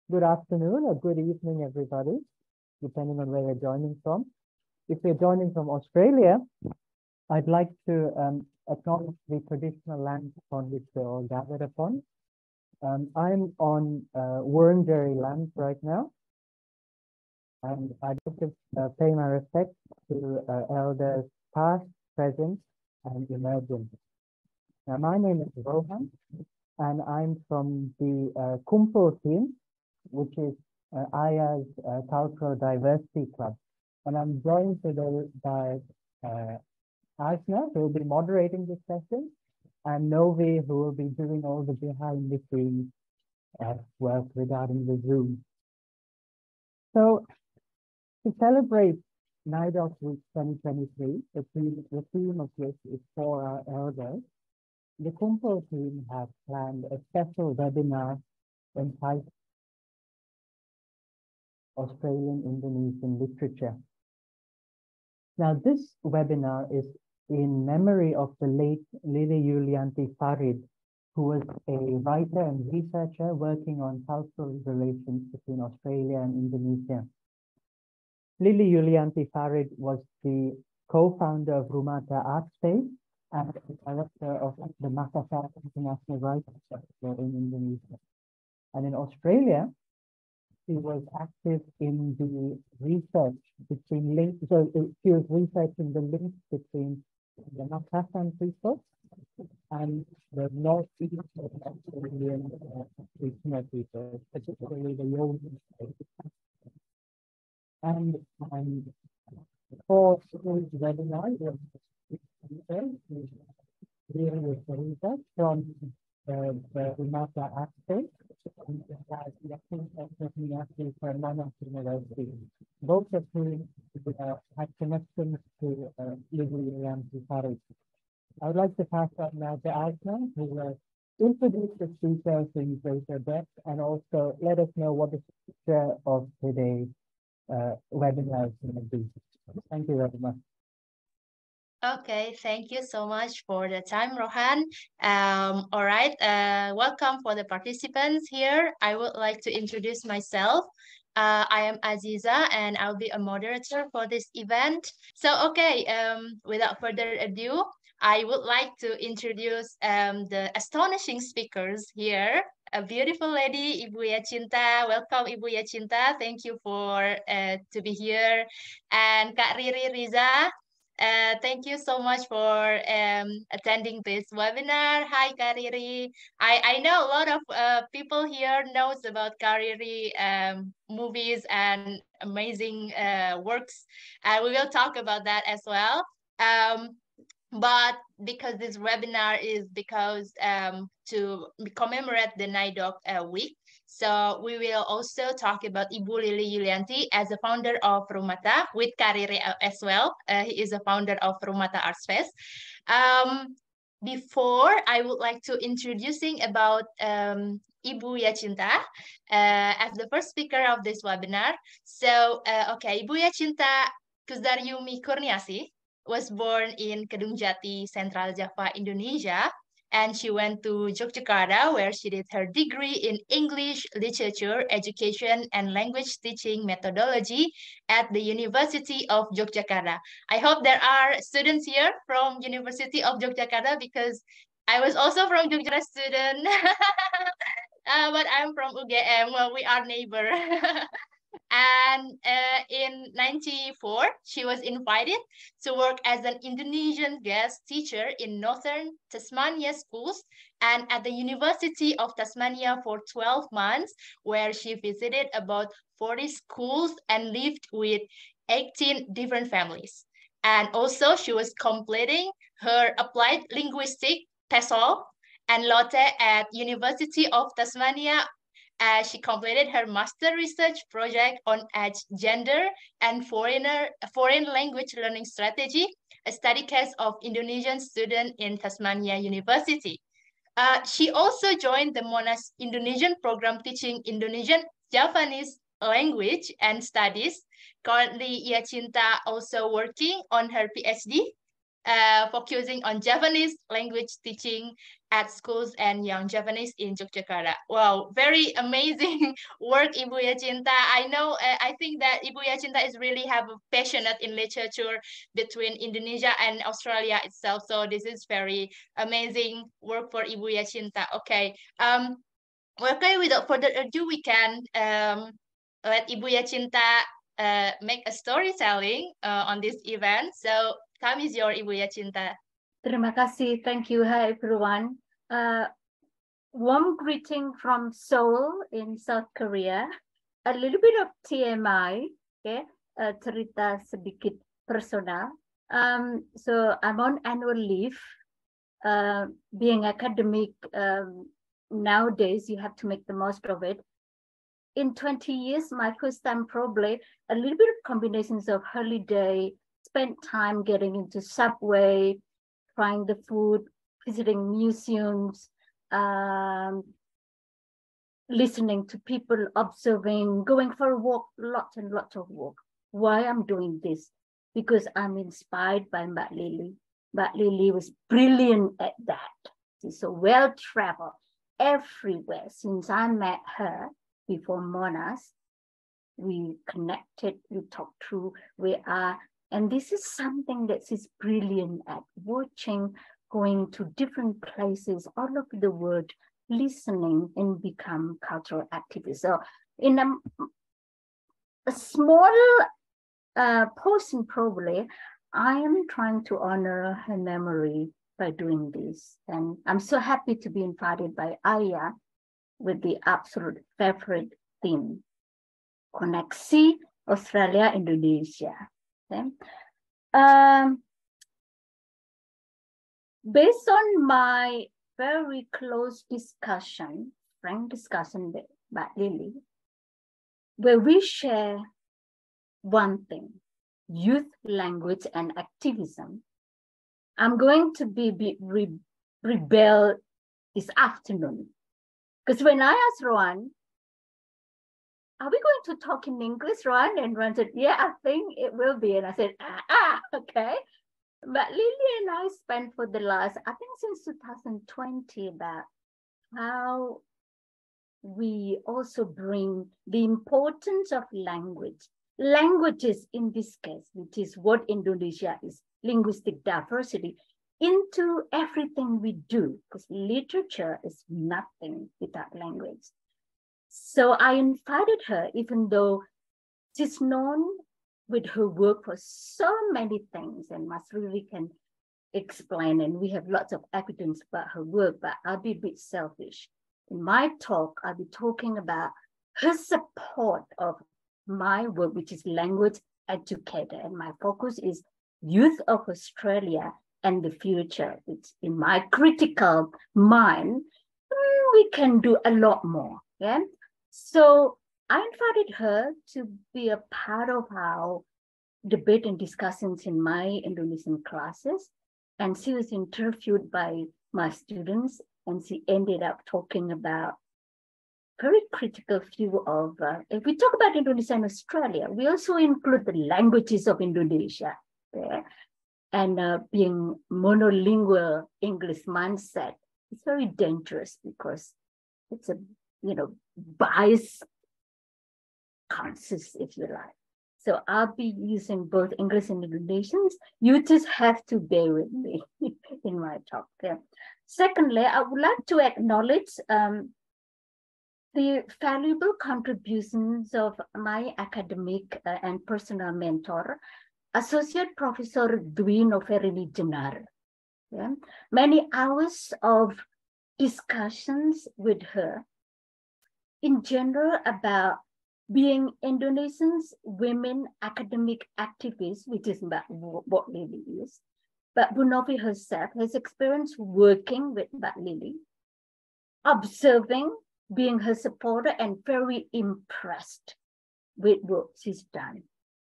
Good afternoon or good evening, everybody, depending on where you're joining from. If you're joining from Australia, I'd like to acknowledge the traditional land upon which we're all gathered upon. I'm on Wurundjeri land right now, and I'd like to pay my respects to elders past, present, and emerging. Now, my name is Rohan, and I'm from the Kumpul team, which is AIYA's Cultural Diversity Club. And I'm joined today by Arsna, who will be moderating this session, and Novi, who will be doing all the behind the scenes work regarding the Zoom. So to celebrate NAIDOC Week 2023, the theme of which is for our elders, the Kumpul team have planned a special webinar entitled Australian-Indonesian Literature. Now, this webinar is in memory of the late Lily Yulianti Farid, who was a writer and researcher working on cultural relations between Australia and Indonesia. Lily Yulianti Farid was the co-founder of Rumata Artspace and the director of the Makassar International Writers Festival in Indonesia. And in Australia, she was active in the research between links. So she was researching the links between the Makassan people and the northeast of Australian regional people, particularly the Yeoman state. And for this webinar, dealing with the research from the Rumata Artspace and the Monash University, both of whom have connections to Lily Yulianti Farid. I would like to pass on now to Arsna, who will introduce the speakers in greater depth and also let us know what the structure of today's webinar is going to be. Thank you very much. Okay, thank you so much for the time, Rohan. All right, welcome for the participants here. I would like to introduce myself. I am Aziza and I'll be a moderator for this event. So, okay, without further ado, I would like to introduce the astonishing speakers here. A beautiful lady, Ibu Yacinta. Welcome, Ibu Yacinta. Thank you for to be here. And Kak Riri Riza. Thank you so much for attending this webinar. Hi, Kariri. I know a lot of people here knows about Kariri movies and amazing works. We will talk about that as well. But because this webinar is to commemorate the NAIDOC week, so we will also talk about Ibu Lily Yulianti as the founder of Rumata with Karire as well. He is a founder of Rumata Artspace. Before, I would like to introducing about Ibu Yacinta as the first speaker of this webinar. So, okay, Ibu Yacinta Kuzaryumi Kurniasi was born in Kedung Jati, Central Java, Indonesia. And she went to Yogyakarta, where she did her degree in English, Literature, Education, and Language Teaching Methodology at the University of Yogyakarta. I hope there are students here from University of Yogyakarta because I was also from Yogyakarta student, but I'm from UGM. Well, we are neighbor. And in 1994, she was invited to work as an Indonesian guest teacher in Northern Tasmania schools and at the University of Tasmania for 12 months, where she visited about 40 schools and lived with 18 different families. And also she was completing her applied linguistic TESOL and LOTE at University of Tasmania. She completed her master research project on age, gender, and foreign language learning strategy, a study case of Indonesian student in Tasmania University. She also joined the Monash Indonesian program teaching Indonesian Javanese language and studies. Currently, Yacinta also working on her PhD, focusing on Javanese language teaching at schools and young Japanese in Yogyakarta. Wow, very amazing work, Ibu Yacinta. I know, I think that Ibu Yacinta is really have a passionate in literature between Indonesia and Australia itself. So this is very amazing work for Ibu Yacinta. Okay, okay, without further ado, we can let Ibu Yacinta make a storytelling on this event. So time is your, Ibu Yacinta. Terima kasih. Thank you. Hi, everyone. Warm greeting from Seoul in South Korea. A little bit of TMI, okay? Cerita sedikit personal. So I'm on annual leave. Being academic, nowadays, you have to make the most of it. In 20 years, my first time probably, a little bit of combinations of holiday, spent time getting into subway, trying the food, visiting museums, listening to people, observing, going for a walk, lots and lots of walk. Why I'm doing this? Because I'm inspired by Mbak Lily. Mbak Lily was brilliant at that. She's so well-traveled everywhere. Since I met her before Monash, we connected, we talked through, and this is something that she's brilliant at, watching, going to different places all over the world, listening and become cultural activists. So in a small portion probably, I am trying to honor her memory by doing this. And I'm so happy to be invited by AIYA with the absolute favorite theme, Koneksi Australia-Indonesia. Okay. Based on my very close discussion, frank discussion with Mbak Lily, where we share one thing, youth, language, and activism, I'm going to rebel this afternoon. Because when I asked Rowan, are we going to talk in English, Ron? And Ron said, yeah, I think it will be. And I said, okay. But Lily and I spent for the last, I think since 2020, about how we also bring the importance of language. Languages in this case, which is what Indonesia is, linguistic diversity, into everything we do, because literature is nothing without language. So I invited her, even though she's known with her work for so many things, and Masruri can explain, and we have lots of evidence about her work, but I'll be a bit selfish. In my talk, I'll be talking about her support of my work, which is language educator, and my focus is youth of Australia and the future. It's in my critical mind, we can do a lot more, yeah? So I invited her to be a part of our debate and discussions in my Indonesian classes. And she was interviewed by my students, and she ended up talking about very critical view of, if we talk about Indonesia and Australia, we also include the languages of Indonesia there. And being monolingual English mindset, it's very dangerous because it's a, bias conscious, if you like. So I'll be using both English and Indonesians. You just have to bear with me in my talk. Okay. Secondly, I would like to acknowledge the valuable contributions of my academic and personal mentor, Associate Professor Dwi Noverini Jenar. Yeah. Many hours of discussions with her in general about being Indonesians, women, academic activists, which is what Lily is. But Bu Novi herself has experience working with Mbak Lily, observing, being her supporter, and very impressed with what she's done.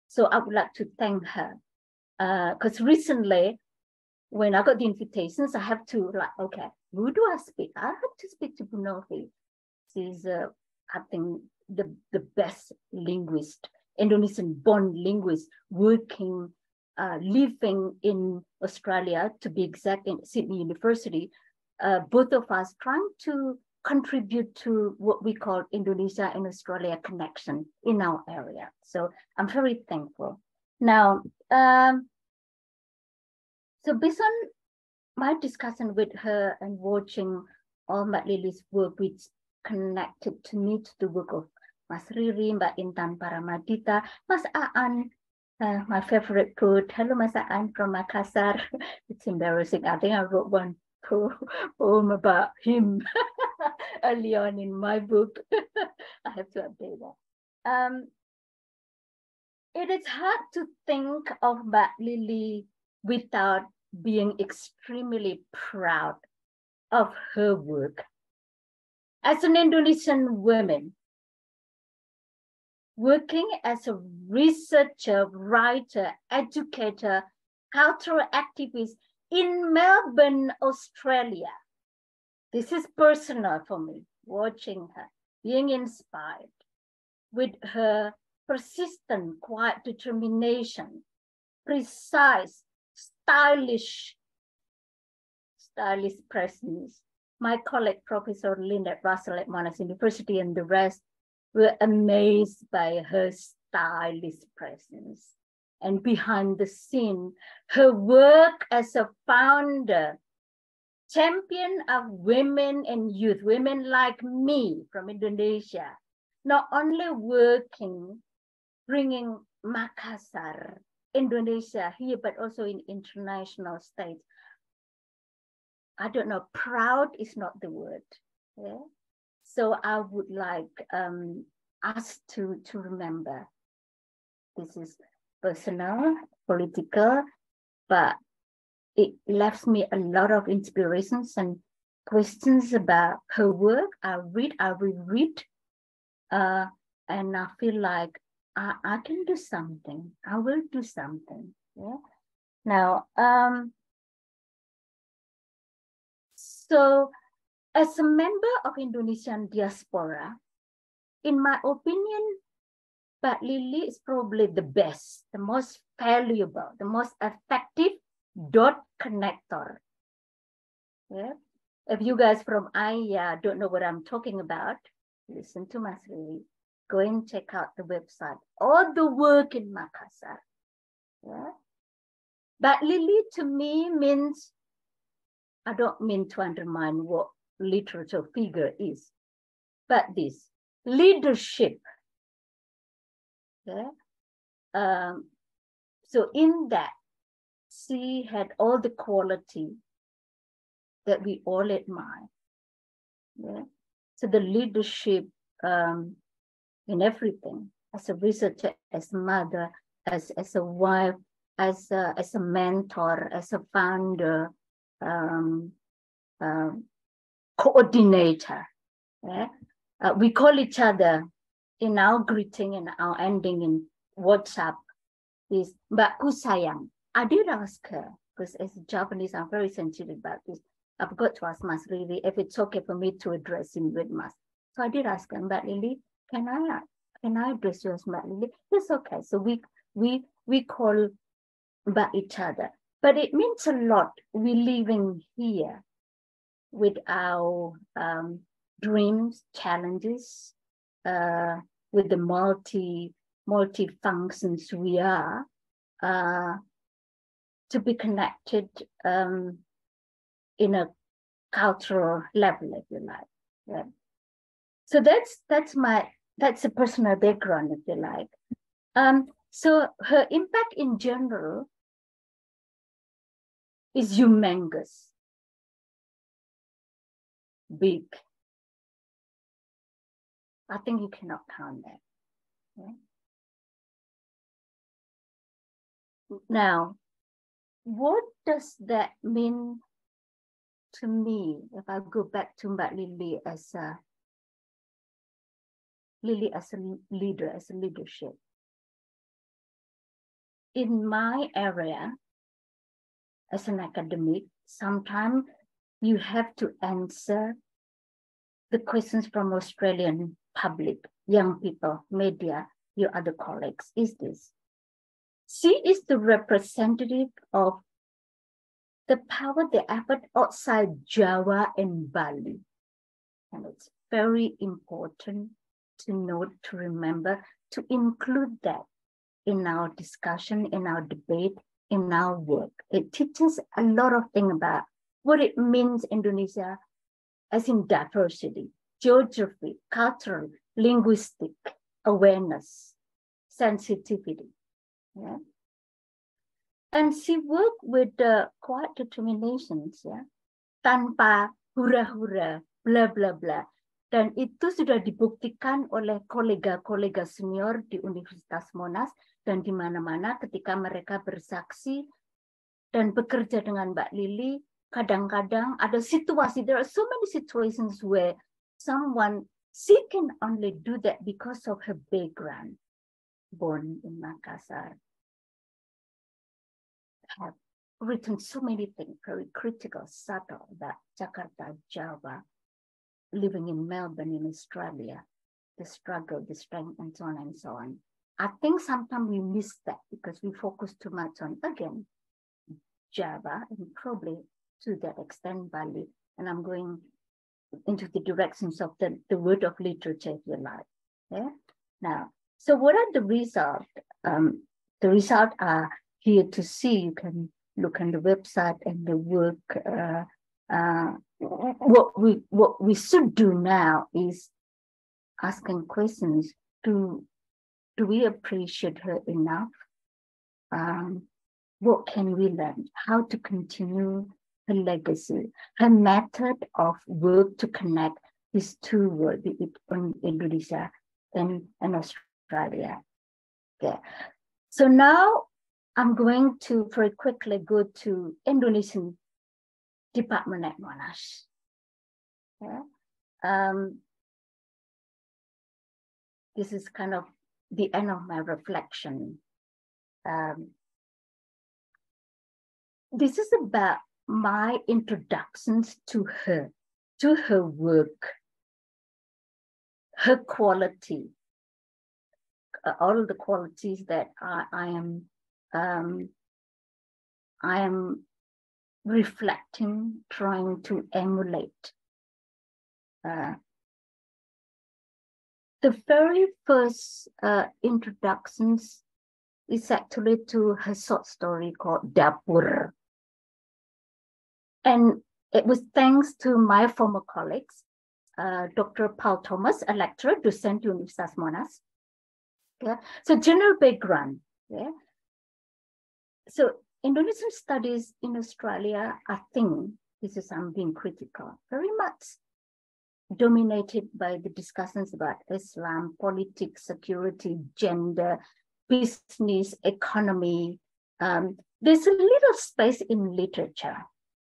So I would like to thank her. Because recently, when I got the invitations, I have to okay, who do I speak? I have to speak to Bu Novi. She's, I think, the best linguist, Indonesian-born linguist, working, living in Australia, to be exact, in Sydney University, both of us trying to contribute to what we call Indonesia and Australia connection in our area. So I'm very thankful. Now, so based on my discussion with her and watching all Mbak Lily's work, which connected to me to the work of Mas Riri, Mbak Intan Paramadita, Mas Aan, my favorite poet. Hello, Mas Aan from Makassar. It's embarrassing. I think I wrote one poem about him early on in my book. I have to update that. It is hard to think of Mbak Lily without being extremely proud of her work. As an Indonesian woman, working as a researcher, writer, educator, cultural activist in Melbourne, Australia. This is personal for me, watching her, being inspired with her persistent, quiet determination, precise, stylish presence. My colleague, Professor Lynette Russell at Monash University, and the rest were amazed by her stylish presence. And behind the scene, her work as a founder, champion of women and youth, women like me from Indonesia, not only working, bringing Makassar, Indonesia here, but also in international states. I don't know, proud is not the word. Yeah? So I would like us to remember, this is personal, political, but it left me a lot of inspirations and questions about her work. I read, I reread, and I feel like I can do something. I will do something. Yeah. Now, so as a member of Indonesian diaspora, in my opinion, Mbak Lily is probably the best, the most valuable, the most effective dot connector. Yeah. If you guys from AIYA don't know what I'm talking about, listen to Mas Riri. Go and check out the website. All the work in Makassar. Yeah. But Lily to me means, I don't mean to undermine what literature figure is, but this leadership. Yeah. So in that, she had all the quality that we all admire. Yeah. So the leadership in everything, as a researcher, as a mother, as a wife, as a mentor, as a founder, coordinator. Yeah? We call each other in our greeting and our ending in WhatsApp is Mbakku sayang. I did ask her, because as a Japanese, I'm very sensitive about this. I forgot to ask Mas Riri if it's okay for me to address him with Mas. So I did ask her, Mbak Lily, can I address you as Mbak Lily? It's okay. So we call Mbak each other. But it means a lot. We living here with our dreams, challenges, with the multi functions we are, to be connected in a cultural level, if you like. Yeah. So that's a personal background, if you like. So her impact in general is humongous, big. I think you cannot count that. Yeah? Now, what does that mean to me if I go back to Mbak Lily as a leader, as a leadership? In my area, as an academic, sometimes you have to answer the questions from Australian public, young people, media, your other colleagues, is this. She is the representative of the power, the effort outside Java and Bali. And it's very important to note, to remember, to include that in our discussion, in our debate, in our work. It teaches a lot of things about what it means Indonesia as in diversity, geography, cultural, linguistic awareness, sensitivity. Yeah. And she worked with quiet determinations, ya, tanpa hura-hura, bla bla bla. Dan itu sudah dibuktikan oleh kolega-kolega senior di Universitas Monash dan di mana-mana ketika mereka bersaksi dan bekerja dengan Mbak Lily. Kadang-kadang ada situasi, there are so many situations where she can only do that because of her background, born in Makassar. Have written so many things, very critical, subtle, about Jakarta, Java, living in Melbourne, in Australia, the struggle, the strength, and so on and so on. I think sometimes we miss that because we focus too much on, again, Java, and probably to that extent Bali. And I'm going into the directions of the word of literature, if you like. Yeah? Now, so what are the results? The results are here to see. You can look on the website and the work. What we should do now is asking questions. Do we appreciate her enough? What can we learn? How to continue her legacy? Her method of work to connect these two worlds, Indonesia and Australia. Okay. So now I'm going to very quickly go to Indonesian department at Monash. Yeah. This is kind of the end of my reflection. This is about my introductions to her work, her quality, all the qualities that I am reflecting, trying to emulate. The very first introductions is actually to her short story called Dapur. And it was thanks to my former colleagues, Dr. Paul Thomas, a lecturer, docent to Universitas Monash. Yeah. So general background. Yeah. So Indonesian studies in Australia, I think, this is I'm being critical, very much dominated by the discussions about Islam, politics, security, gender, business, economy. There's a little space in literature.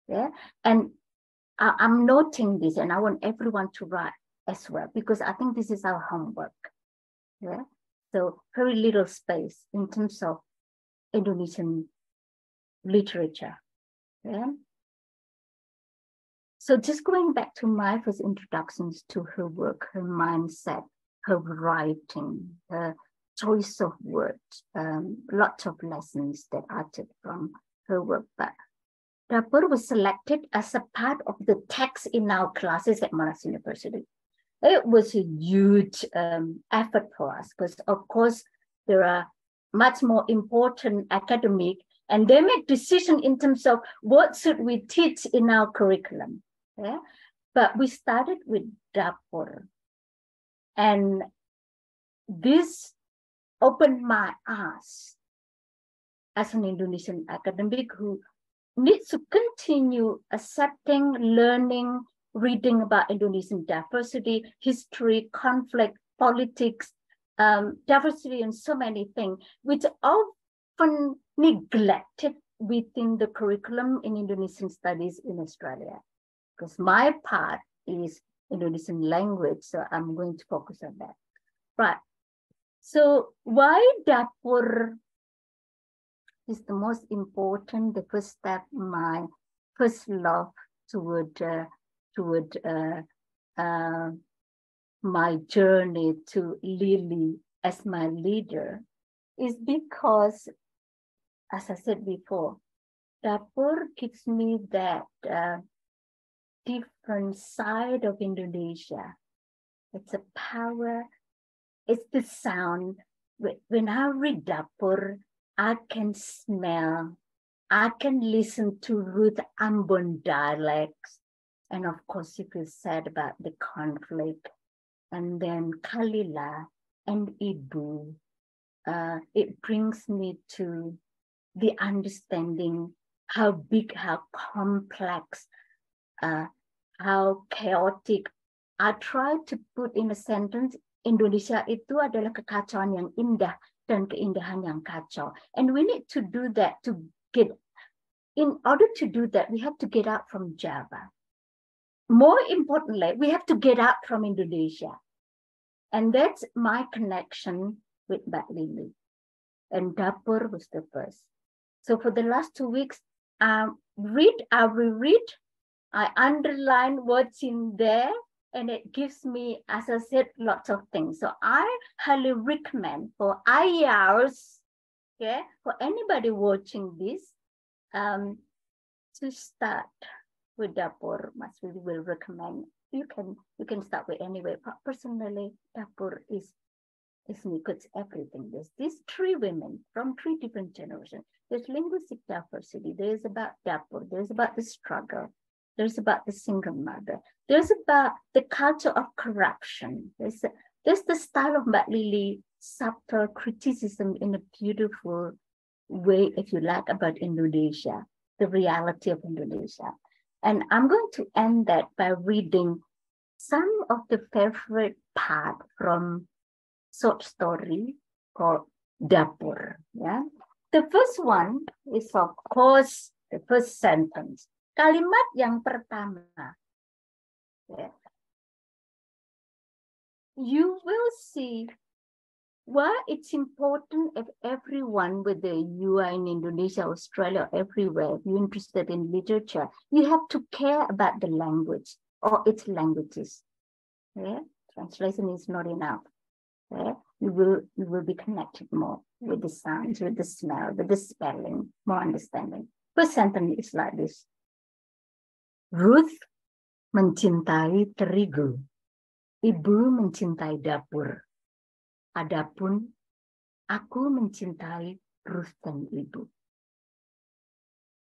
Yeah, and I'm noting this, and I want everyone to write as well, because I think this is our homework. Yeah, so very little space in terms of Indonesian literature. Yeah. So just going back to my first introductions to her work, her mindset, her writing, her choice of words, lots of lessons that I took from her work. But Dapur was selected as a part of the text in our classes at Monash University. It was a huge effort for us because, of course, there are much more important academic, and they make decisions in terms of what should we teach in our curriculum. Yeah? But we started with Dapur. And this opened my eyes as an Indonesian academic who needs to continue accepting, learning, reading about Indonesian diversity, history, conflict, politics, diversity, and so many things, which are often neglected within the curriculum in Indonesian studies in Australia. Because my part is Indonesian language, so I'm going to focus on that. Right. So why Dapur is the most important, the first step, my first love toward my journey to Lily as my leader is because, as I said before, dapur gives me that different side of Indonesia. It's a power, it's the sound. When I read dapur, I can smell, I can listen to Ruth Ambon dialects. And of course, you feel sad about the conflict. And then Kalila and Ibu, it brings me to the understanding how big, how complex, how chaotic. I try to put in a sentence, Indonesia itu adalah kekacauan yang indah dan keindahan yang kacau. And we need to do that to get, in order to do that, we have to get out from Java. More importantly, we have to get out from Indonesia. And that's my connection with Mbak Lily. And dapur was the first. So for the last 2 weeks, I reread, I underline what's in there, and it gives me, as I said, lots of things. So I highly recommend for IELTS, okay, for anybody watching this, to start with dapur. We will recommend. You can start with anyway. But personally, dapur is includes everything. There's these 3 women from 3 different generations. There's linguistic diversity. There's about dapur. There's about the struggle. There's about the single mother. There's about the culture of corruption. There's the style of Mbak Lily, subtle criticism in a beautiful way, if you like, about Indonesia, the reality of Indonesia. And I'm going to end that by reading some of the favorite part from short story called Dapur. Yeah, the first one is, of course, the first sentence. Kalimat yang pertama. Yeah. You will see why it's important if everyone, whether you are in Indonesia, Australia, everywhere, if you're interested in literature, you have to care about the language or its languages. Yeah? Translation is not enough. Yeah? You will be connected more with the sounds, with the smell, with the spelling, more understanding. First sentence is like this. Ruth mencintai terigu. Ibu mencintai dapur. Adapun aku mencintai Ruth dan Ibu.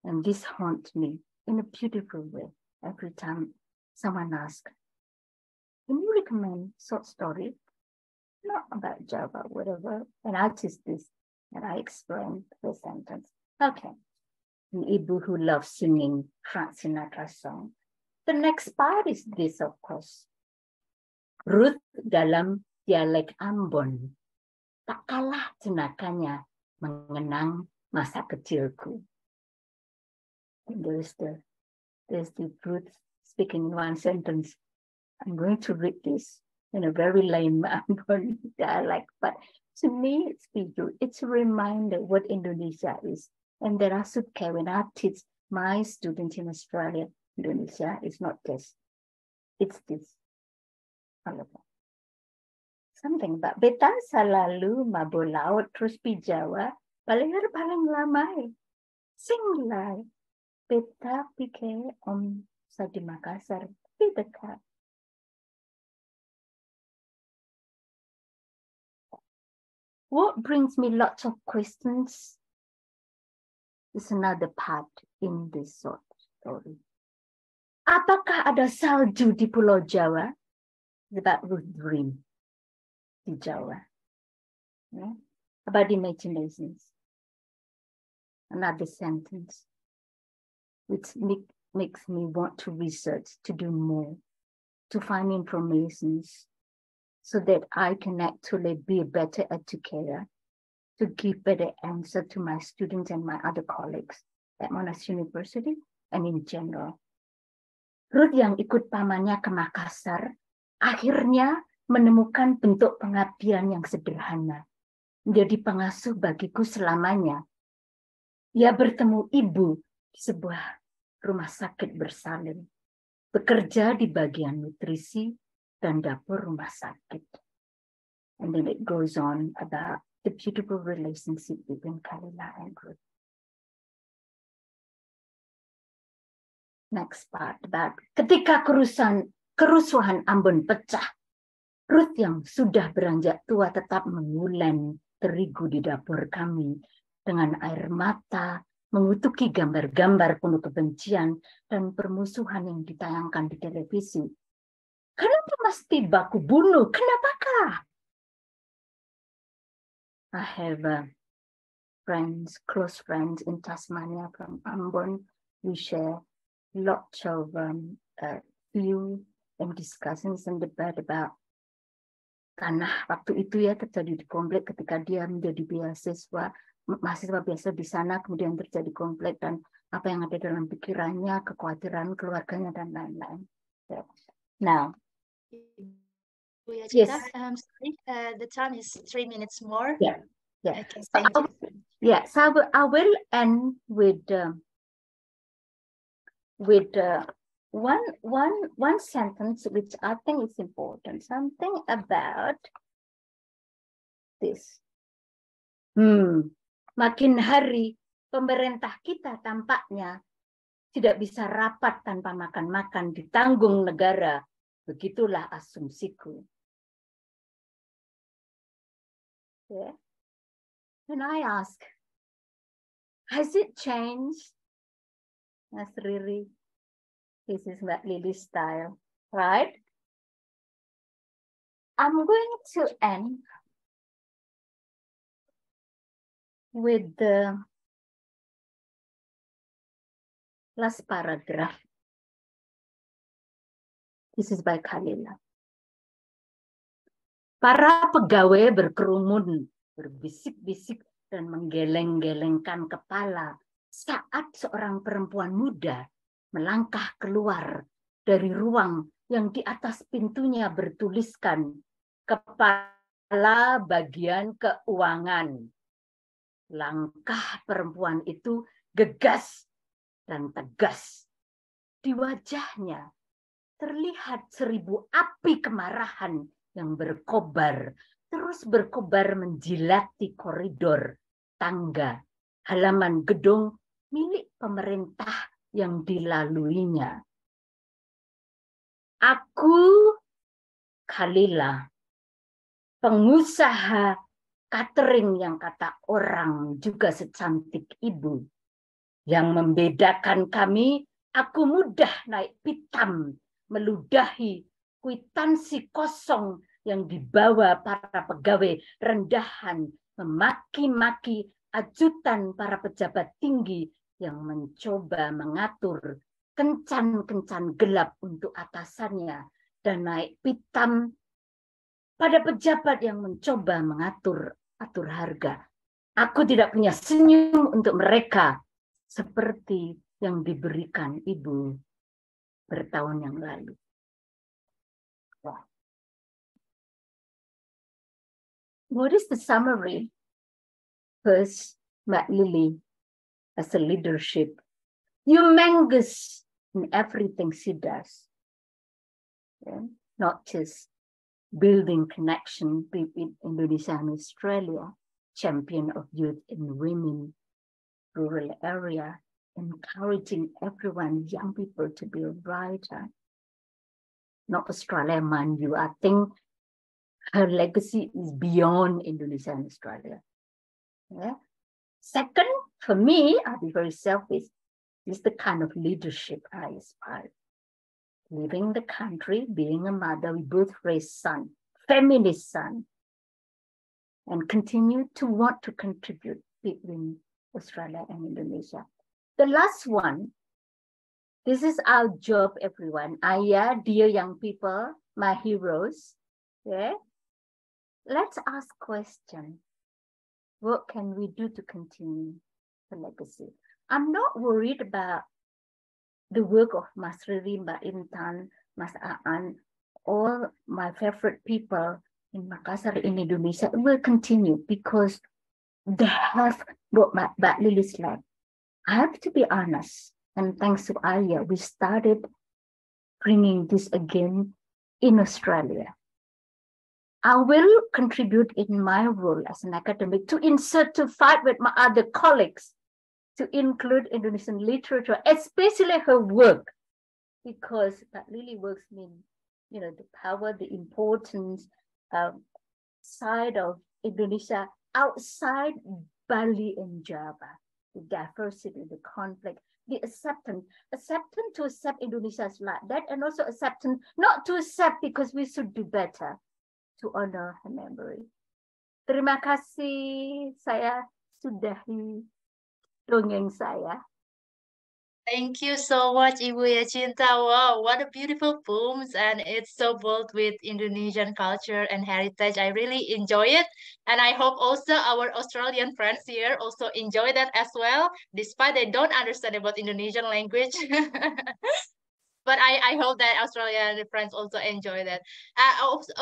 And this haunts me in a beautiful way every time someone asks, can you recommend short story? Not about Java, whatever. And I choose this and I explain the sentence. Okay. An Ibu who loves singing Frank Sinatra song. The next part is this, of course. Ruth dalam dialek Ambon, tak kalah jenakanya mengenang masa kecilku. And there's the Ruth speaking in one sentence. I'm going to read this in a very lame Ambon dialect, but to me it's beautiful. It's a reminder what Indonesia is. And there are suke when I teach my students in Australia, Indonesia is not this. It's this. Something about beta selalu mabuk laut terus pi Jawa paling lamai singlai beta pikir om sa di Makassar pi dekat. What brings me lots of questions is another part in this short story. Apakah ada salju di Pulau Jawa? It's about Ruth dream di Jawa. Yeah? About imaginations. Another sentence which makes me want to research, to do more, to find information so that I can actually be a better educator, to give better answer to my students and my other colleagues at Monash University and in general. Ruth yang ikut pamannya ke Makassar akhirnya menemukan bentuk pengabdian yang sederhana, menjadi pengasuh bagiku selamanya. Ia bertemu ibu di sebuah rumah sakit bersalin, bekerja di bagian nutrisi dan dapur rumah sakit. And then it goes on about the beautiful relationship between Kalila and Ruth. next part about ketika kerusuhan Ambon pecah, Ruth yang sudah beranjak tua tetap mengulen terigu di dapur kami dengan air mata, mengutuki gambar-gambar penuh kebencian dan permusuhan yang ditayangkan di televisi. Kenapa mesti baku bunuh? Kenapakah? I have friends, close friends in Tasmania from Ambon. We share lots of view and discussions and debate about tanah waktu itu ya terjadi di konflik ketika dia menjadi mahasiswa biasa di sana, kemudian terjadi konflik dan apa yang ada dalam pikirannya, kekhawatiran keluarganya dan lain-lain. Now, yes. Sorry, the time is 3 minutes more. Yeah. Okay, thank you. Yeah, so I will end with one sentence which I think is important. Something about this. Makin hari pemerintah kita tampaknya tidak bisa rapat tanpa makan-makan, ditanggung negara. Begitulah asumsiku. Yeah. And I ask, has it changed? That's really, this is Mbak Lily's style, right? I'm going to end with the last paragraph. This is by Khalila. Para pegawai berkerumun, berbisik-bisik dan menggeleng-gelengkan kepala saat seorang perempuan muda melangkah keluar dari ruang yang di atas pintunya bertuliskan Kepala Bagian Keuangan. Langkah perempuan itu gegas dan tegas. Di wajahnya terlihat 1000 api kemarahan yang berkobar, terus berkobar menjilati koridor, tangga, halaman gedung milik pemerintah yang dilaluinya. Aku, Khalila, pengusaha catering yang kata orang juga secantik ibu. Yang membedakan kami, aku mudah naik pitam, meludahi kwitansi kosong yang dibawa para pegawai rendahan, memaki-maki ajutan para pejabat tinggi yang mencoba mengatur kencan-kencan gelap untuk atasannya dan naik pitam pada pejabat yang mencoba mengatur harga. Aku tidak punya senyum untuk mereka seperti yang diberikan ibu bertahun yang lalu. What is the summary? First, Mbak Lily, as a leadership, humongous in everything she does. Yeah? Not just building connection between Indonesia and Australia, champion of youth and women, rural area, encouraging everyone, young people to be a writer. Not Australia, mind you. I think her legacy is beyond Indonesia and Australia. Yeah. Second, for me, I'll be very selfish, is the kind of leadership I aspire. Leaving the country, being a mother, we both raised son, feminist son, and continue to want to contribute between Australia and Indonesia. The last one, this is our job, everyone. AIYA, dear young people, my heroes, yeah? Let's ask question. What can we do to continue the legacy? I'm not worried about the work of Mas Riri, Mbak Intan, Mas Aan, all my favorite people in Makassar in Indonesia will continue because they have what Mbak Lily said. I have to be honest, and thanks to AIYA, we started bringing this again in Australia. I will contribute in my role as an academic to insert, to fight with my other colleagues, to include Indonesian literature, especially her work because Pak Lily works in, you know, the power, the importance side of Indonesia outside Bali and Java, the diversity, the conflict, the acceptance to accept Indonesia's like that, and also acceptance not to accept because we should do better, to honor her memory. Terima kasih, saya sudahi dongeng saya. Thank you so much, Ibu Yacinta. Wow, what a beautiful poems, and it's so bold with Indonesian culture and heritage. I really enjoy it, and I hope also our Australian friends here also enjoy that as well, despite they don't understand about Indonesian language. But I hope that Australian friends also enjoy that. Also,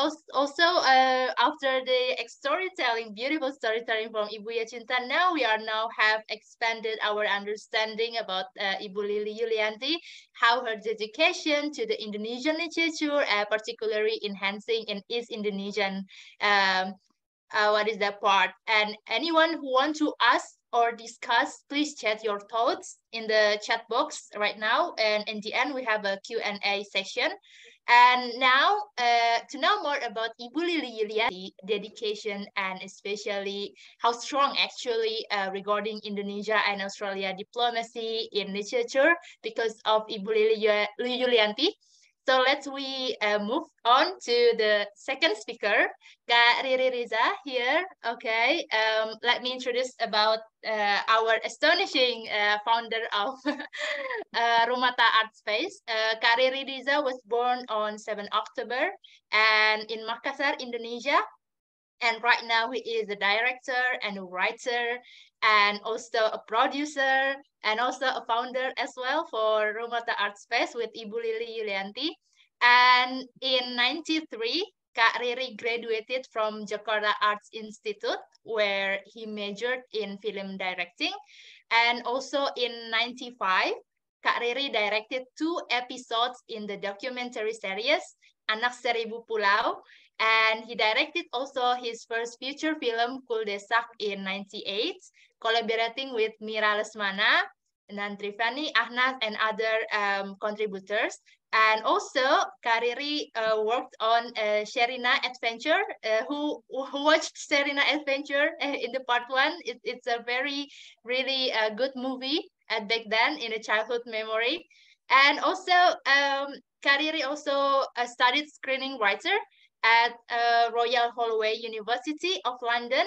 after the storytelling, beautiful storytelling from Ibu Yacinta, now we have expanded our understanding about Ibu Lily Yulianti, how her dedication to the Indonesian literature, particularly enhancing in East Indonesian, what is that part? And anyone who want to ask or discuss, please chat your thoughts in the chat box right now. And in the end, we have a Q&A session. And now, to know more about Ibu Lily Yulianti dedication, and especially how strong actually regarding Indonesia and Australia diplomacy in literature because of Ibu Lily Yulianti. So let's move on to the second speaker, Kak Riri Riza here. Okay, let me introduce about our astonishing founder of Rumata Artspace. Kak Riri Riza was born on 7 October and in Makassar, Indonesia. And right now he is a director and a writer and also a producer and also a founder as well for Rumata Artspace with Ibu Lily Yulianti. And in 93, Kak Riri graduated from Jakarta Arts Institute, where he majored in film directing. And also in 95, Kak Riri directed 2 episodes in the documentary series Anak Seribu Pulau, and he directed also his first feature film Kuldesak in 98, collaborating with Mira Lesmana, Nantrivani, Ahnas, and other contributors. And also, Kak Riri worked on Sherina Adventure. Who watched Sherina Adventure in the part 1? It's a really good movie back then in a childhood memory. And also, Kak Riri also studied screenwriter at Royal Holloway University of London.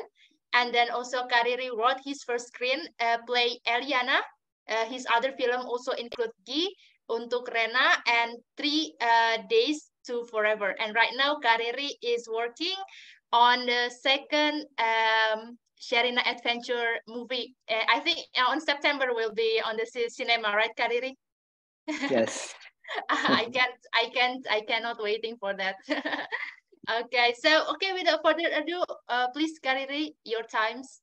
And then also Kak Riri wrote his first screenplay, Eliana. His other film also include Gi, Untuk Rena, and 3 Days to Forever. And right now, Kak Riri is working on the second Sherina Adventure movie. I think on September will be on the cinema, right, Kak Riri? Yes. I cannot waiting for that. Okay, so without further ado, please, Kak Riri, your times.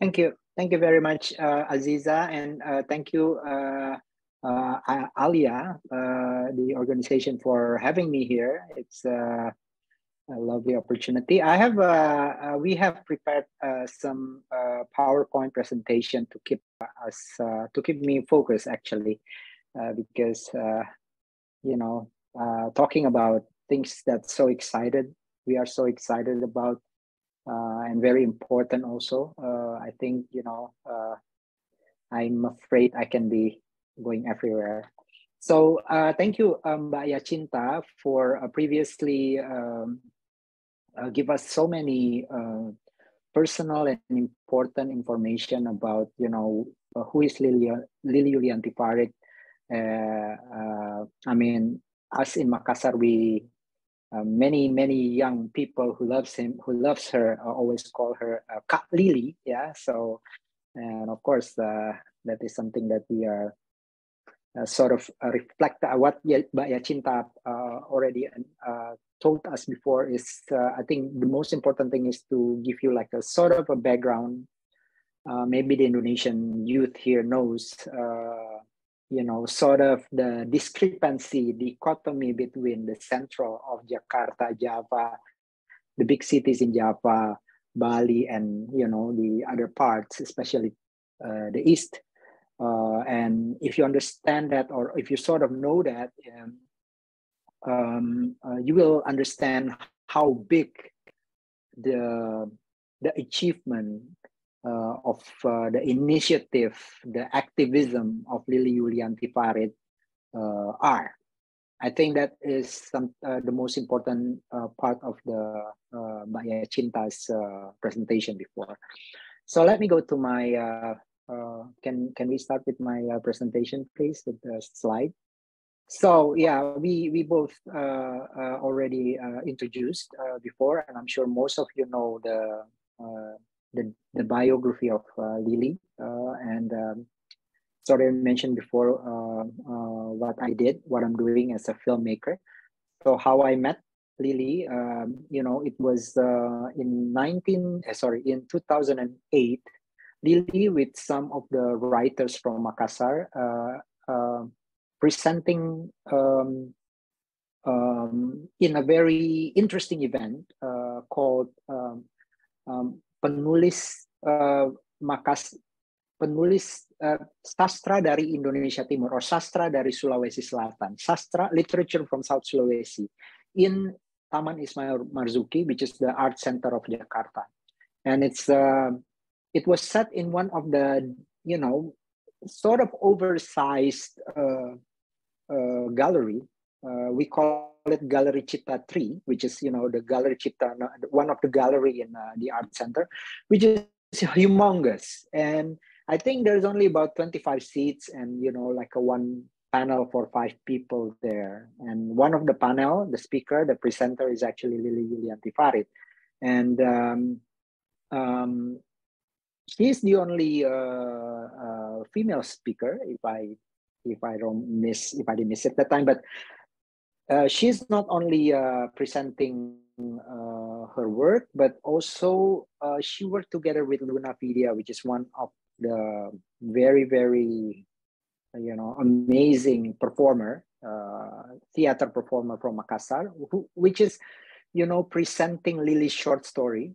Thank you very much, Aziza, and thank you, AIYA, the organization, for having me here. It's a lovely opportunity. I have we have prepared some PowerPoint presentation to keep me focused, actually, because you know, talking about things that's we are so excited about, and very important also. I think, you know, I'm afraid I can be going everywhere. So thank you, Mbak Yacinta, for previously give us so many personal and important information about, you know, who is Lily Yulianti Farid. I mean, us in Makassar, we many young people who loves her, always call her Kak Lily. Yeah. So, and of course, that is something that we are sort of reflect what Mbak Yacinta already told us before. Is I think the most important thing is to give you like a sort of a background. Maybe the Indonesian youth here knows, you know, sort of the dichotomy between the central of Jakarta, Java, the big cities in Java, Bali, and, you know, the other parts, especially the east. And if you understand that, or if you sort of know that, you will understand how big the achievement of the initiative, the activism of Lily Yulianti Farid are. I think that is the most important part of the Mbak Yacinta's presentation before. So let me go to my, can we start with my presentation, please, with the slide? So yeah, we both already introduced before, and I'm sure most of you know the biography of Lily, and sorry, I mentioned before what I did, what I'm doing as a filmmaker. So how I met Lily, you know, it was in 2008. Lily with some of the writers from Makassar presenting in a very interesting event called penulis sastra dari Indonesia Timur, or sastra dari Sulawesi Selatan, sastra literature from South Sulawesi, in Taman Ismail Marzuki, which is the art center of Jakarta. And it was set in one of the, you know, sort of oversized gallery. We call it Gallery Cipta 3, which is, you know, the Gallery Cipta, one of the gallery in the art center, which is humongous. And I think there's only about 25 seats, and, you know, like a one panel for 5 people there. And one of the panel, the speaker, the presenter, is actually Lily Yulianti Farid. And she's the only female speaker, if I didn't miss at that time. But she's not only presenting her work, but also she worked together with Luna Vidya, which is one of the very, very, you know, amazing performer, theater performer from Makassar, which is, you know, presenting Lily's short story,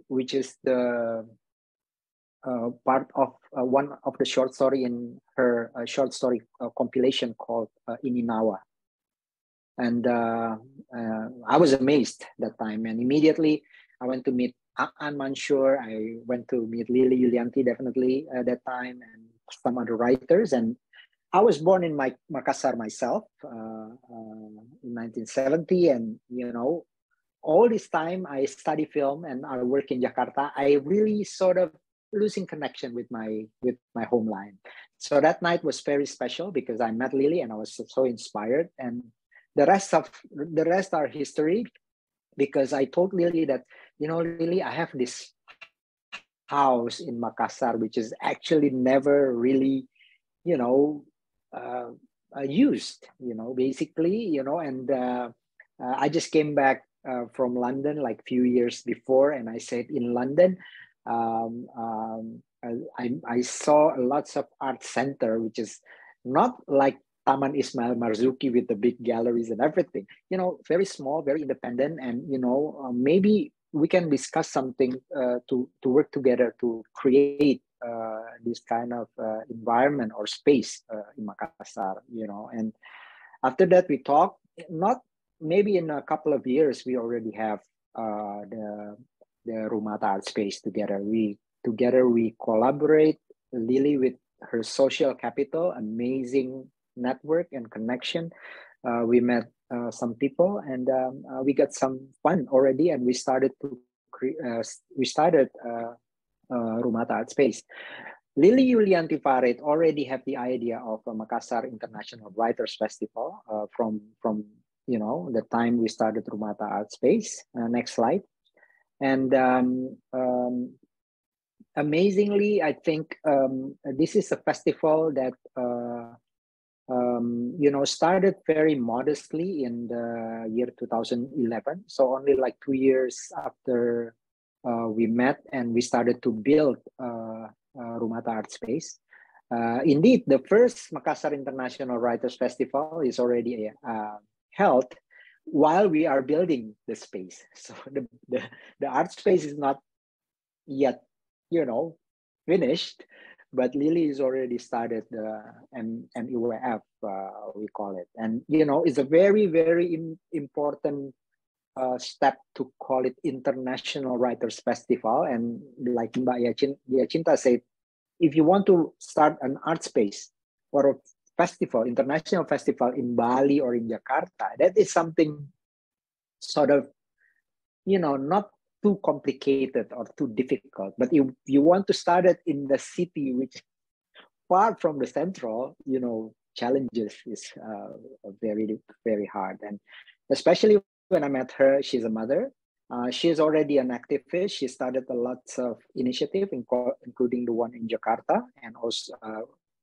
which is the part of one of the short story in her short story compilation called Ininawa. And I was amazed that time, and immediately I went to meet Aan Mansur. I went to meet Lily Yulianti definitely at that time, and some other writers. And I was born in Makassar myself in 1970, and, you know, all this time I study film and I work in Jakarta. I really sort of losing connection with my homeland. So that night was very special because I met Lily and I was so inspired. And the rest are history, because I told Lily that, you know, Lily, I have this house in Makassar which is actually never really, you know, used, you know, basically, you know. And I just came back from London like few years before, and I said in London, I saw lots of art center, which is not like Taman Ismail Marzuki with the big galleries and everything, you know, very small, very independent. And, you know, maybe we can discuss something to work together to create this kind of environment or space in Makassar, you know. And after that we talked, not maybe in a couple of years, we already have the Rumata Artspace together. We collaborate, Lily with her social capital, amazing network and connection. We met some people, and we got some fun already, and we started Rumata Artspace. Lily Yulianti Farid already had the idea of a Makassar International Writers Festival from you know, the time we started Rumata Artspace. Next slide. And amazingly, I think this is a festival that you know, started very modestly in the year 2011. So only like 2 years after we met and we started to build Rumata Artspace. Indeed, the first Makassar International Writers Festival is already held while we are building the space. So the art space is not yet, you know, finished, but Lily has already started the MIWF, we call it. And, you know, it's a very, very important step to call it International Writers Festival. And like Mbak Yacinta said, if you want to start an art space or a festival, international festival in Bali or in Jakarta, that is something sort of, you know, not too complicated or too difficult. But if you want to start it in the city, which far from the central, you know, challenges is very, very hard. And especially when I met her, she's a mother. She's already an activist. She started a lot of initiatives, including the one in Jakarta, and also,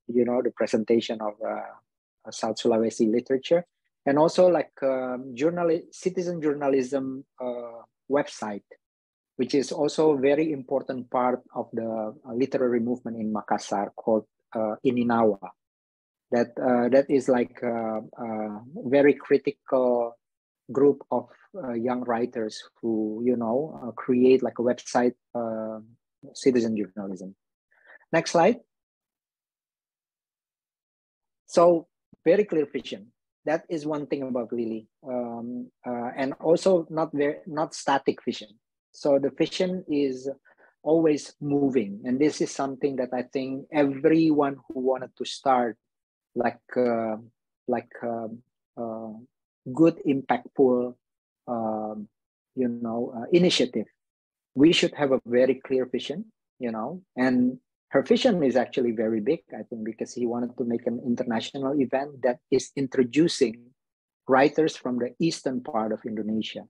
you know, the presentation of South Sulawesi literature, and also like citizen journalism website, which is also a very important part of the literary movement in Makassar called Ininawa. That is like a very critical group of young writers who, you know, create like a website, citizen journalism. Next slide. So very clear vision. That is one thing about Lily, and also not static vision. So the vision is always moving, and this is something that I think everyone who wanted to start like good, impactful, you know, initiative, we should have a very clear vision, you know. And her vision is actually very big, I think, because he wanted to make an international event that is introducing writers from the eastern part of Indonesia.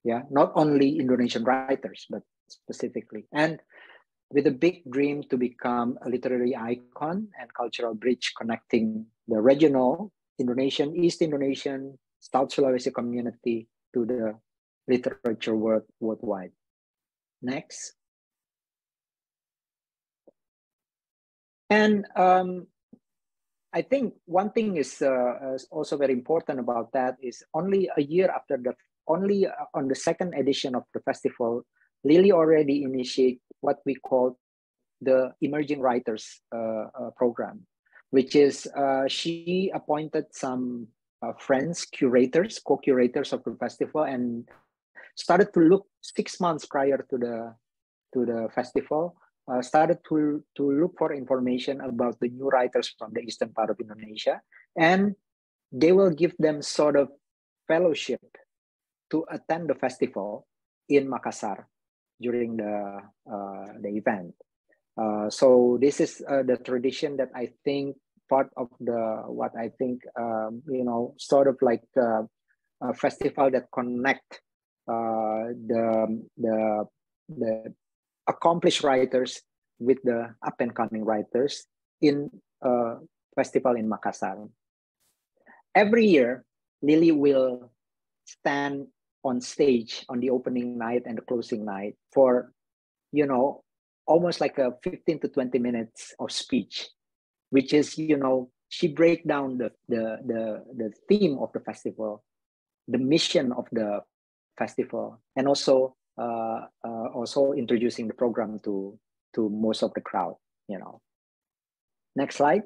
Yeah, not only Indonesian writers, but specifically. And with a big dream to become a literary icon and cultural bridge connecting the regional Indonesian, East Indonesian, South Sulawesi community to the literature world worldwide. Next. And I think one thing is also very important about that is only a year after only on the second edition of the festival, Lily already initiated what we call the Emerging Writers program, which is she appointed some friends, curators, co-curators of the festival, and started to look 6 months prior to the festival, started to look for information about the new writers from the eastern part of Indonesia, and they will give them sort of fellowship to attend the festival in Makassar during the event. So this is the tradition that I think part of what I think you know, sort of like a festival that connect the accomplished writers with the up and coming writers in a festival in Makassar. Every year, Lily will stand on stage on the opening night and the closing night for, you know, almost like a 15 to 20 minutes of speech, which is, you know, she break down the theme of the festival, the mission of the festival, and also introducing the program to most of the crowd, you know. Next slide.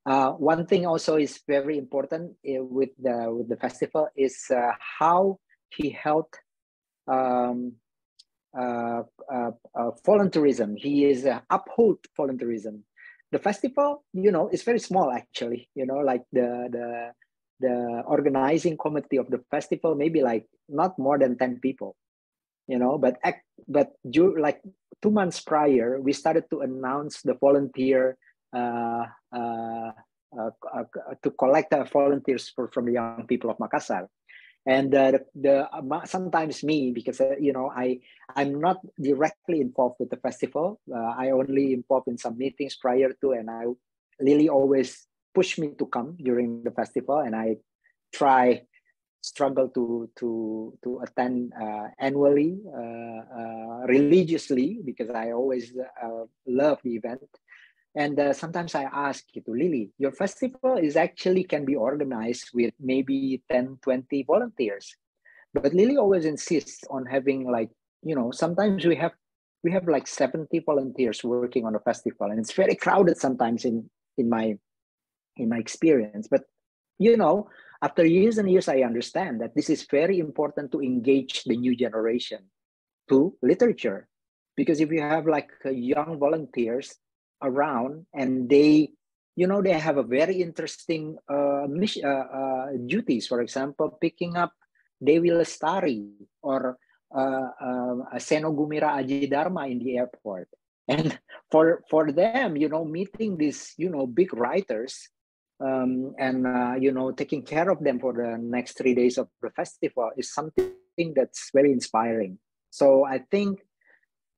One thing also is very important with the festival is how he helped volunteerism. He is uphold volunteerism. The festival, you know, is very small actually. You know, like the organizing committee of the festival, maybe like not more than 10 people. You know, but like 2 months prior, we started to announce the volunteer. To collect volunteers from the young people of Makassar, and sometimes me, because you know, I'm not directly involved with the festival. I only involved in some meetings prior to, and Lily always push me to come during the festival, and I struggle to attend annually, religiously, because I always love the event. And sometimes I ask you to, Lily, your festival can be organized with maybe 10, 20 volunteers. But Lily always insists on having like sometimes we have like 70 volunteers working on a festival, and it's very crowded sometimes in my experience. But after years and years, I understand that this is very important to engage the new generation to literature, because if you have like young volunteers around and they have a very interesting duties, for example, picking up Dewi Lestari or Seno Gumira Aji Dharma in the airport, and for them, meeting these big writers, and taking care of them for the next 3 days of the festival is something that's very inspiring. So I think,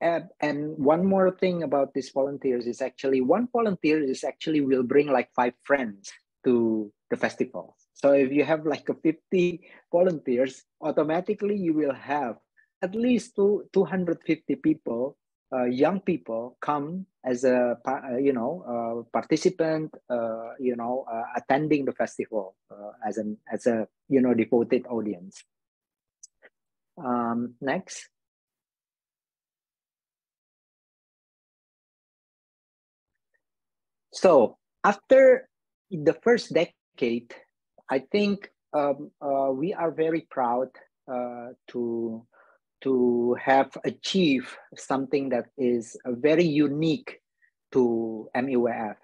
and one more thing about these volunteers is actually one volunteer is actually will bring like 5 friends to the festival. So if you have like 50 volunteers, automatically you will have at least 250 people, young people, come as a participant, attending the festival as a devoted audience. Next. So after the first decade, I think we are very proud to have achieved something that is very unique to MIWF.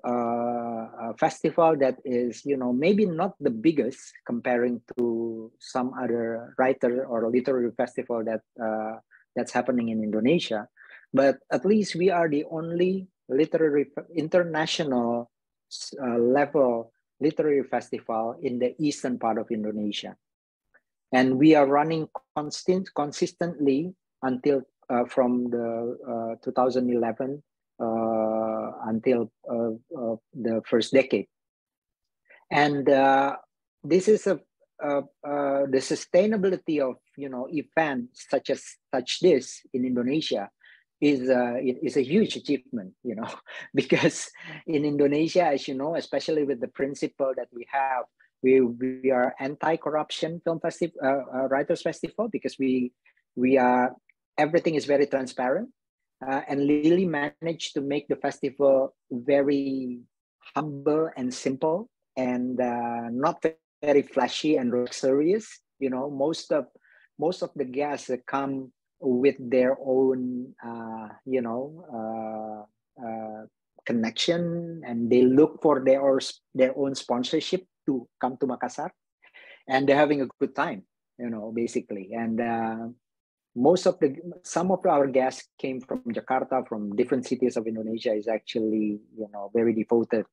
A festival that is, maybe not the biggest comparing to some other writer or literary festival that that's happening in Indonesia, but at least we are the only international level literary festival in the eastern part of Indonesia, and we are running consistently until from the 2011 until the first decade. And this is the sustainability of events such this in Indonesia is a huge achievement, because in Indonesia, as you know, especially with the principle that we have, we are anti-corruption film festival, writers festival, because we are, everything is very transparent, and Lily managed to make the festival very humble and simple, and not very flashy and luxurious. Most of the guests come with their own connection, and they look for their own sponsorship to come to Makassar, and they're having a good time, basically. And some of our guests came from Jakarta, from different cities of Indonesia, is actually very devoted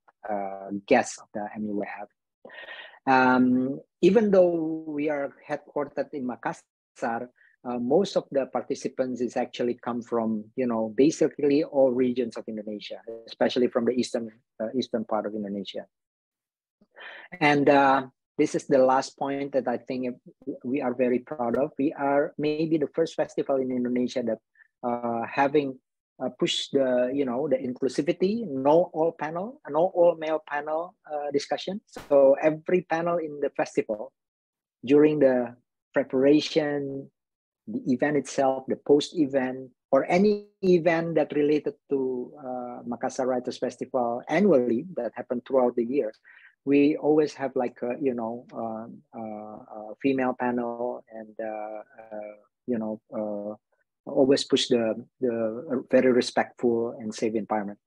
guests of the MIWF. Even though we are headquartered in Makassar, most of the participants is actually come from basically all regions of Indonesia, especially from the eastern part of Indonesia. And this is the last point that I think we are very proud of. We are maybe the first festival in Indonesia that having pushed the inclusivity, no all male panel discussion. So every panel in the festival, during the preparation, the event itself, the post-event, or any event that related to Makassar Writers Festival annually that happened throughout the year, we always have like a female panel, and always push the very respectful and safe environment.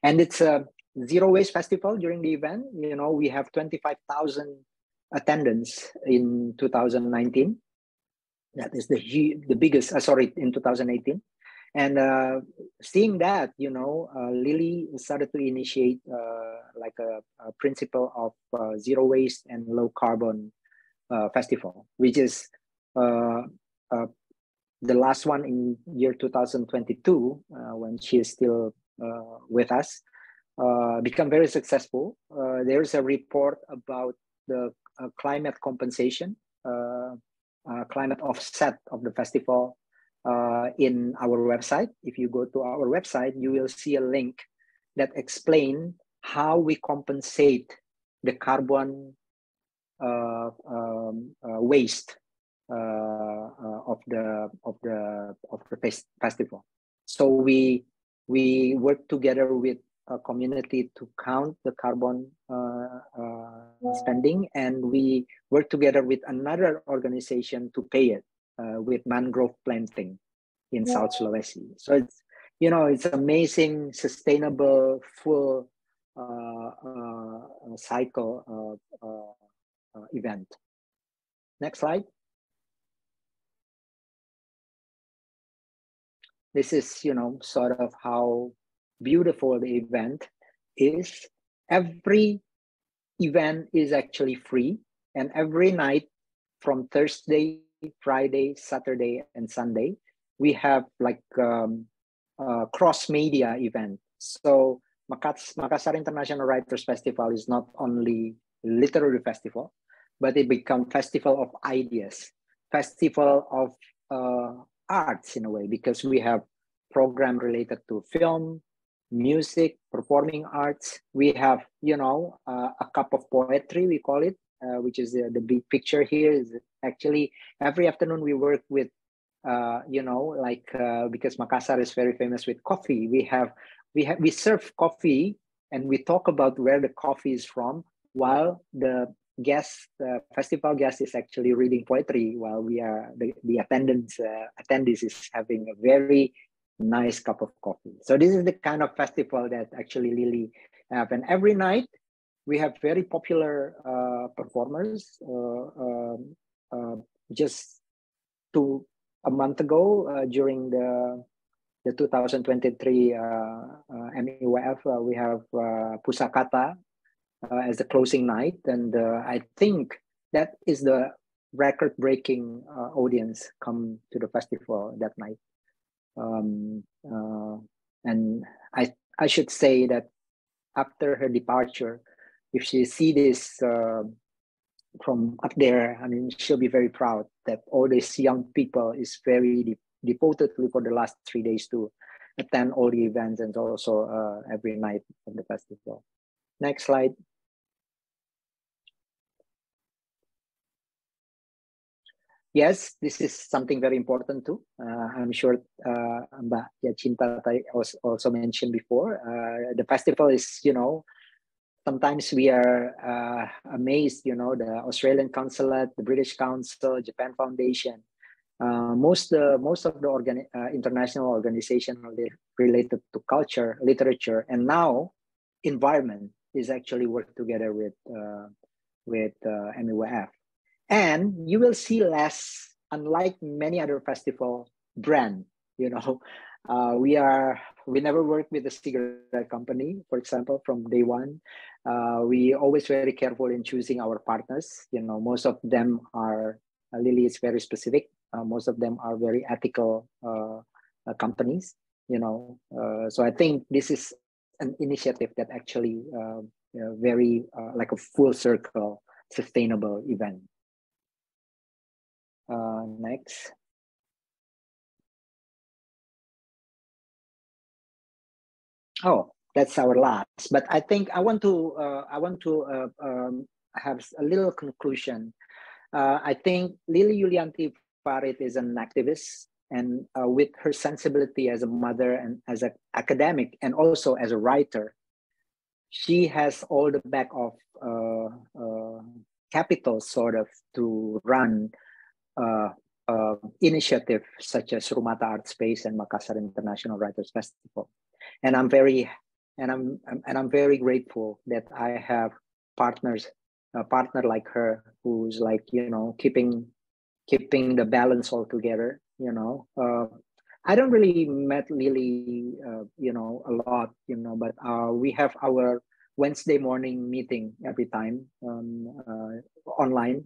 And it's a zero waste festival. During the event, we have 25,000 attendance in 2019. That is the biggest. In 2018. And seeing that, Lily started to initiate like a principle of zero waste and low carbon festival, which is the last one in year 2022, when she is still with us, become very successful. There's a report about the climate compensation, climate offset of the festival in our website. If you go to our website, you will see a link that explains how we compensate the carbon waste festival. So we work together with a community to count the carbon spending, and we work together with another organization to pay it with mangrove planting in South Sulawesi. So it's, you know, it's amazing, sustainable, full cycle event. Next slide. This is, you know, sort of how beautiful the event is. Every event is actually free, and every night from Thursday, Friday, Saturday, and Sunday, we have like cross-media event. So Makassar International Writers Festival is not only literary festival, but it becomes festival of ideas, festival of arts in a way, because we have program related to film, music, performing arts. We have, you know, a cup of poetry, we call it, which is the big picture here. Is actually every afternoon we work with, you know, like because Makassar is very famous with coffee. We serve coffee and we talk about where the coffee is from, while the festival guest is actually reading poetry, while we are the attendees is having a very nice cup of coffee. So this is the kind of festival that actually Lily have, and every night we have very popular performers. Just a month ago, during the 2023 MIWF, we have Pusakata as the closing night, and I think that is the record-breaking audience come to the festival that night. And I should say that after her departure, if she see this from up there, I mean, she'll be very proud that all these young people is very devotedly for the last 3 days to attend all the events and also every night of the festival. Next slide. Yes, this is something very important too. I'm sure Mbak Yacinta also mentioned before. The festival is, you know, sometimes we are amazed, you know, the Australian Consulate, the British Council, Japan Foundation, most of the international organizations related to culture, literature, and now environment is actually work together with MIWF. And you will see less, unlike many other festival brand, you know, we never work with a cigarette company, for example, from day one. We always very careful in choosing our partners. You know, most of them are, Lily is very specific. Most of them are very ethical companies, you know. So I think this is an initiative that actually very like a full circle sustainable event. Next. Oh, that's our last. But I think I want to have a little conclusion. I think Lily Yulianti Farid is an activist, and with her sensibility as a mother and as an academic and also as a writer, she has all the back of capital sort of to run initiative such as Rumata Artspace and Makassar International Writers Festival. And I'm very grateful that I have a partner like her who's like, you know, keeping the balance all together. You know, I don't really met Lily, you know, a lot, you know, but we have our Wednesday morning meeting every time online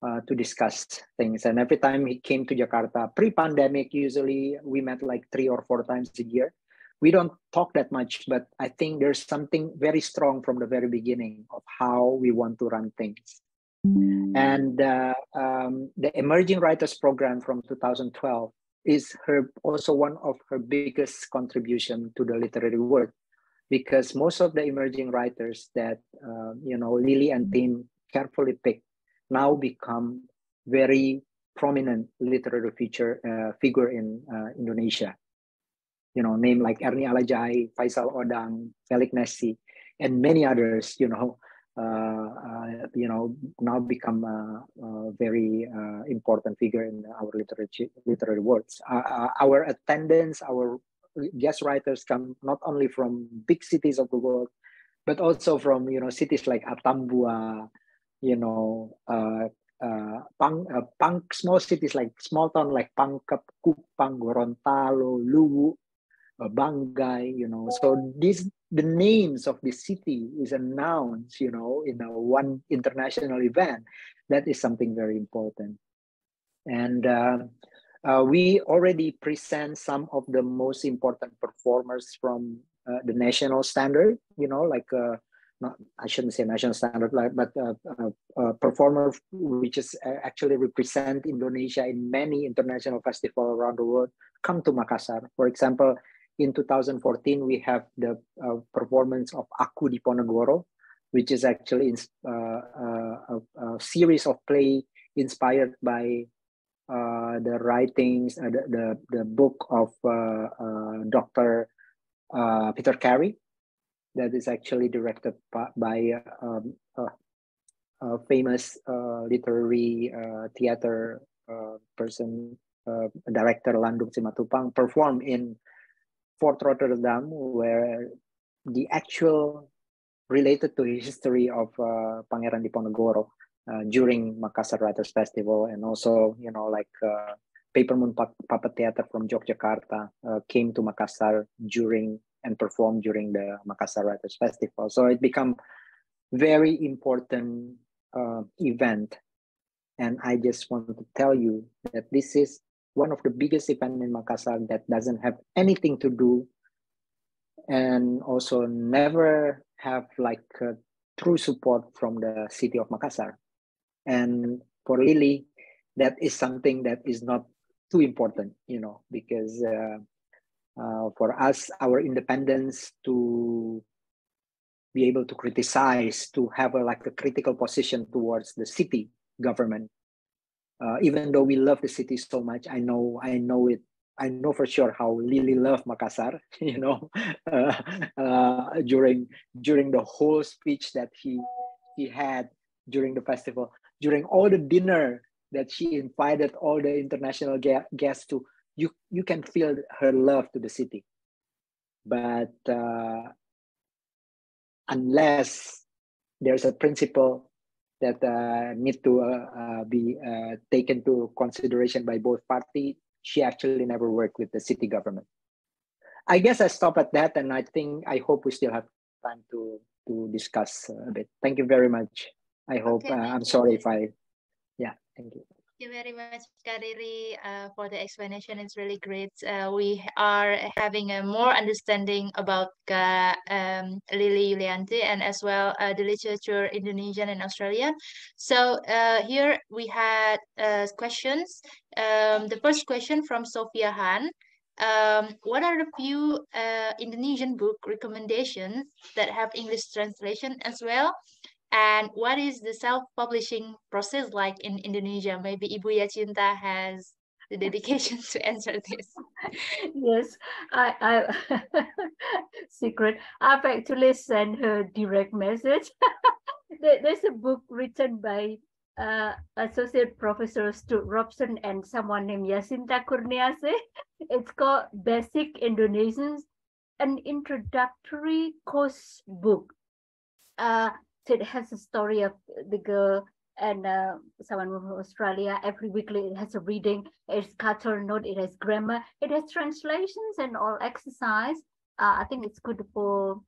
to discuss things. And every time he came to Jakarta, pre-pandemic, usually we met like 3 or 4 times a year. We don't talk that much, but I think there's something very strong from the very beginning of how we want to run things. And the Emerging Writers Program from 2012 is also one of her biggest contribution to the literary world, because most of the emerging writers that you know, Lily and team carefully picked now become very prominent literary figure in Indonesia. You know, name like Ernie Alajai, Faisal Odang, Felix Nesi, and many others. Now become a very important figure in our literary worlds. Our attendants, our guest writers come not only from big cities of the world, but also from cities like Atambua, small cities like small town like Pangkep, Kupang, Gorontalo, Luwu, Banggai. So the names of the city is announced, in one international event. That is something very important. And we already present some of the most important performers from the national standard, I shouldn't say national standard, but performer which is actually represent Indonesia in many international festivals around the world come to Makassar. For example, in 2014, we have the performance of Aku di Ponegoro, which is actually a series of play inspired by the writings, the book of Dr. Peter Carey, that is actually directed by a famous literary theater person, director Landung Simatupang, performed in Fort Rotterdam, where the actual related to history of Pangeran Diponegoro during Makassar Writers Festival, and also Paper Moon Puppet Theater from Yogyakarta came to Makassar and performed during the Makassar Writers Festival. So it became very important event, and I just want to tell you that this is one of the biggest events in Makassar that doesn't have anything to do, and also never have true support from the city of Makassar. And for Lily, that is something that is not too important, because for us, our independence to be able to criticize, to have a critical position towards the city government. Even though we love the city so much, I know for sure how Lily loved Makassar, during the whole speech that he had during the festival, during all the dinner that she invited all the international guests to, you can feel her love to the city. But unless there's a principle that need to be taken to consideration by both parties, she actually never worked with the city government. I guess I stop at that, and I hope we still have time to discuss a bit. Thank you very much. I hope, Okay, I'm sorry if thank you. Thank you very much, Kak Riri, for the explanation. It's really great. We are having a more understanding about Lily Yulianti and as well the literature Indonesian and Australian. So here we had questions. The first question from Sophia Han. What are the few Indonesian book recommendations that have English translation as well? And what is the self-publishing process like in Indonesia? Maybe Ibu Yacinta has the dedication to answer this. Yes, I secret. I've actually sent her direct message. There's a book written by Associate Professor Stuart Robson and someone named Yacinta Kurniase. It's called Basic Indonesians, an introductory course book. So it has a story of the girl and someone from Australia. Every weekly it has a reading, it's cartoon note, it has grammar, it has translations and all exercise. I think it's good for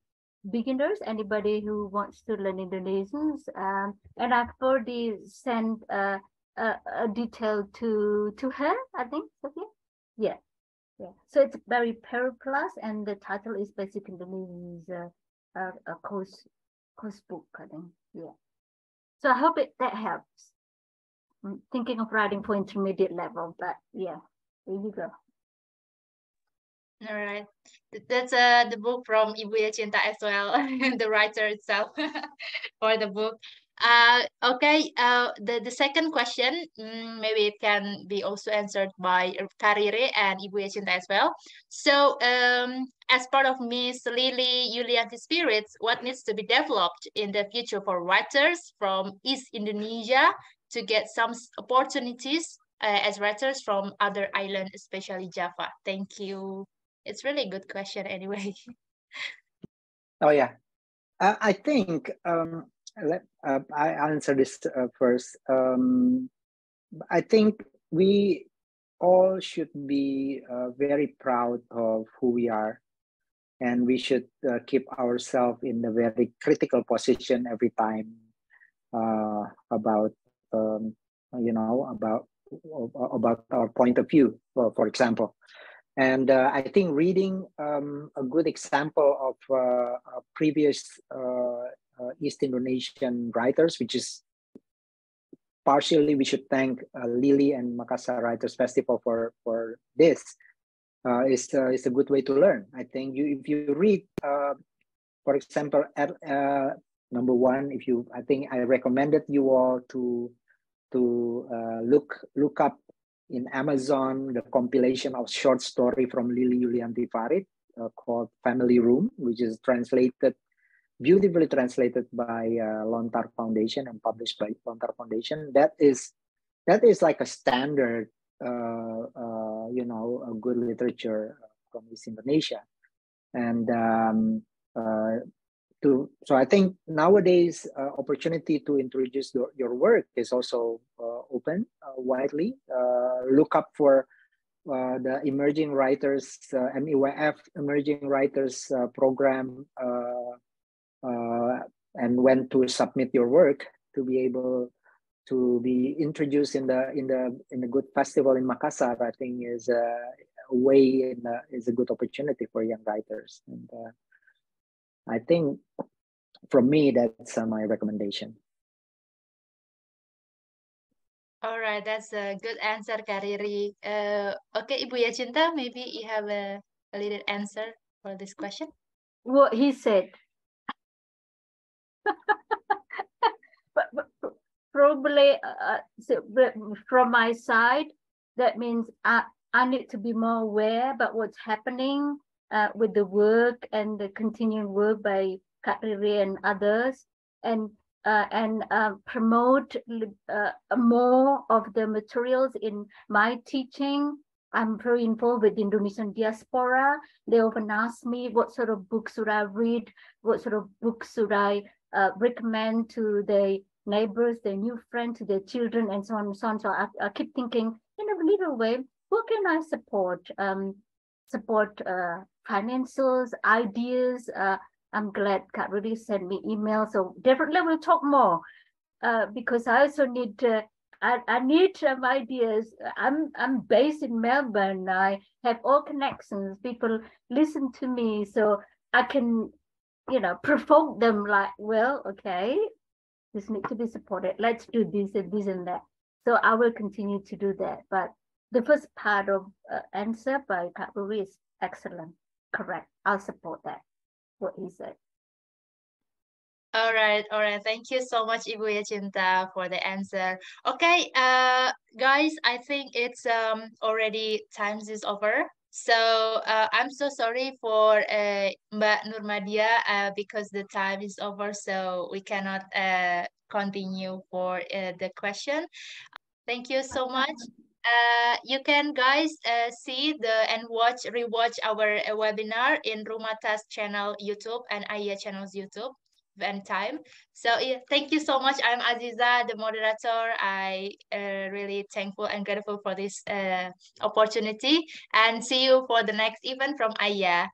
beginners, anybody who wants to learn Indonesians. And I've already sent a detail to her, I think, Sophia? Yeah. So it's very plus, and the title is Basic Indonesian a course book, I think. Yeah. So I hope that helps. I'm thinking of writing for intermediate level, but yeah, there you go. All right. That's the book from Ibu Yacinta as well, the writer itself for the book. Okay. The second question, maybe it can be also answered by Karire and Ibu Yacinta as well. So, as part of Miss Lily Yulianti Farid, what needs to be developed in the future for writers from East Indonesia to get some opportunities as writers from other islands, especially Java? Thank you. It's really a good question anyway. Oh yeah, I think I answer this first. I think we all should be very proud of who we are, and we should keep ourselves in a very critical position every time about about our point of view, for example. And I think reading a good example of previous East Indonesian writers, which is partially we should thank Lily and Makassar Writers Festival for this, is a good way to learn. I think if you read, for example, at number one, I think I recommended you all to look up in Amazon the compilation of short story from Lily Yulianti Farid called Family Room, which is beautifully translated by Lontar Foundation and published by Lontar Foundation. That is like a standard, a good literature from East Indonesia, and so I think nowadays opportunity to introduce your work is also open widely. Look up for the Emerging Writers, MIWF Emerging Writers program, and when to submit your work to be able to be introduced in the good festival in Makassar. I think is a good opportunity for young writers, and I think from me that's my recommendation. All right, that's a good answer, Kariri. Okay, Ibu Yacinta, maybe you have a little answer for this question. What he said. but probably from my side, that means I need to be more aware about what's happening with the work and the continuing work by Kariri and others, and promote more of the materials in my teaching. I'm very involved with the Indonesian diaspora. They often ask me what sort of books should I read, what sort of books should I recommend to their neighbors, their new friends, to their children, and so on and so on. So I keep thinking in a little way, what can I support? Support financials, ideas. I'm glad Kariri sent me email. So definitely we'll talk more because I also need I need some ideas. I'm based in Melbourne. I have all connections. People listen to me, so I can, provoke them like, well, okay, this needs to be supported. Let's do this and this and that. So I will continue to do that. But the first part of answer by Kariri is excellent. Correct. I'll support that. What he said. All right. Thank you so much, Ibu Yacinta, for the answer. Okay, guys, I think it's already time is over. So I'm so sorry for Mbak Nurmadia because the time is over, so we cannot continue for the question. Thank you so much. You can guys see and rewatch our webinar in Rumata's channel YouTube and AIYA channel's YouTube and time. So thank you so much. I'm Aziza, the moderator. I really thankful and grateful for this opportunity, and see you for the next event from AIYA.